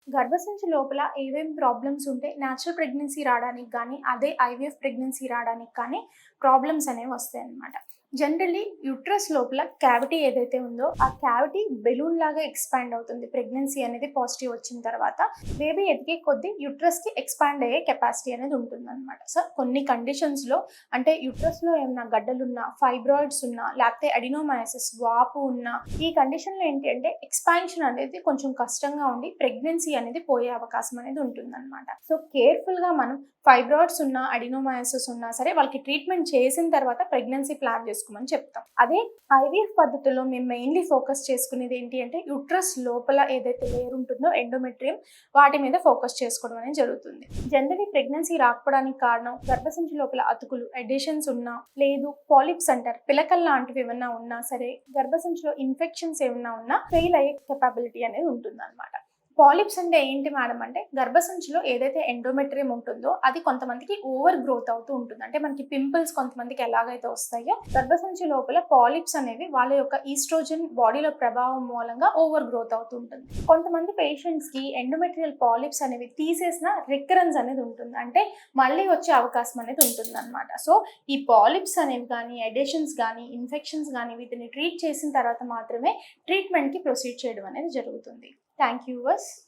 గర్భసంచి లోపల ఏమేం ప్రాబ్లమ్స్ ఉంటే న్యాచురల్ ప్రెగ్నెన్సీ రావడానికి కానీ, అదే ఐవీఎఫ్ ప్రెగ్నెన్సీ రావడానికి కానీ ప్రాబ్లమ్స్ అనేవి వస్తాయన్నమాట. జనరల్లీ యుట్రస్ లోపల క్యావిటీ ఏదైతే ఉందో, ఆ క్యావిటీ బెలూన్ లాగా ఎక్స్పాండ్ అవుతుంది. ప్రెగ్నెన్సీ అనేది పాజిటివ్ వచ్చిన తర్వాత బేబీ ఎదిగే కొద్దీ యుట్రస్‌కి ఎక్స్పాండ్ అయ్యే కెపాసిటీ అనేది ఉంటుందన్నమాట. సో, కొన్ని కండిషన్స్‌లో అంటే యుట్రస్‌లో ఏమన్నా గడ్డలున్నా, ఫైబ్రాయిడ్స్ ఉన్నా, లేకపోతే అడినోమయోసిస్ వాపు ఉన్నా, ఈ కండిషన్‌లో ఏంటి అంటే ఎక్స్పాన్షన్ అనేది కొంచెం కష్టంగా ఉండి ప్రెగ్నెన్సీ అనేది పోయే అవకాశం అనేది ఉంటుందన్నమాట. సో, కేర్‌ఫుల్‌గా మనం ఫైబ్రాయిడ్స్ ఉన్నా, అడినోమయోసిస్ ఉన్నా సరే వాళ్ళకి ట్రీట్మెంట్ చేసిన తర్వాత ప్రెగ్నెన్సీ ప్లాన్ చేసుకోమని చెప్తాం. అదే ఐవీఎఫ్ పద్ధతిలో మేము మెయిన్‌లీ ఫోకస్ చేసుకునేది ఏంటి అంటే యుట్రస్ లోపల ఏదైతే లేయర్ ఉంటుందో ఎండోమెట్రియం, వాటి మీద ఫోకస్ చేసుకోవడం అనేది జరుగుతుంది. జనరల్లీ ప్రెగ్నెన్సీ రాకపోవడానికి కారణం గర్భసంచి లోపల అతుకులు, ఎడిషన్స్ ఉన్నా, లేదు పాలిప్స్ అంటారు, పిలకలు లాంటివి ఏమన్నా ఉన్నా సరే, గర్భసంచిలో ఇన్ఫెక్షన్స్ ఏమన్నా ఉన్నా ఫెయిల్ అయ్యే కెపాబిలిటీ అనేది ఉంటుందన్నమాట. పాలిప్స్ అంటే ఏంటి మేడం అంటే గర్భసంచిలో ఏదైతే ఎండోమెట్రియం ఉంటుందో అది కొంతమందికి ఓవర్ గ్రోత్ అవుతూ ఉంటుంది. అంటే మనకి పింపుల్స్ కొంతమందికి ఎలాగైతే వస్తాయో గర్భసంచి లోపల పాలిప్స్ అనేవి వాళ్ళ యొక్క ఈస్ట్రోజన్ బాడీలో ప్రభావం మూలంగా ఓవర్ గ్రోత్ అవుతూ ఉంటుంది. కొంతమంది పేషెంట్స్ కి ఎండోమెట్రియల్ పాలిప్స్ అనేవి తీసేసిన రికరెన్స్ అనేది ఉంటుంది. అంటే మళ్ళీ వచ్చే అవకాశం అనేది ఉంటుంది అనమాట. సో ఈ పాలిప్స్ అనేవి కానీ, ఎడిషన్స్ కానీ, ఇన్ఫెక్షన్స్ కానీ వీటిని ట్రీట్ చేసిన తర్వాత మాత్రమే ట్రీట్మెంట్కి ప్రొసీడ్ చేయడం అనేది జరుగుతుంది. Thank you, viewers.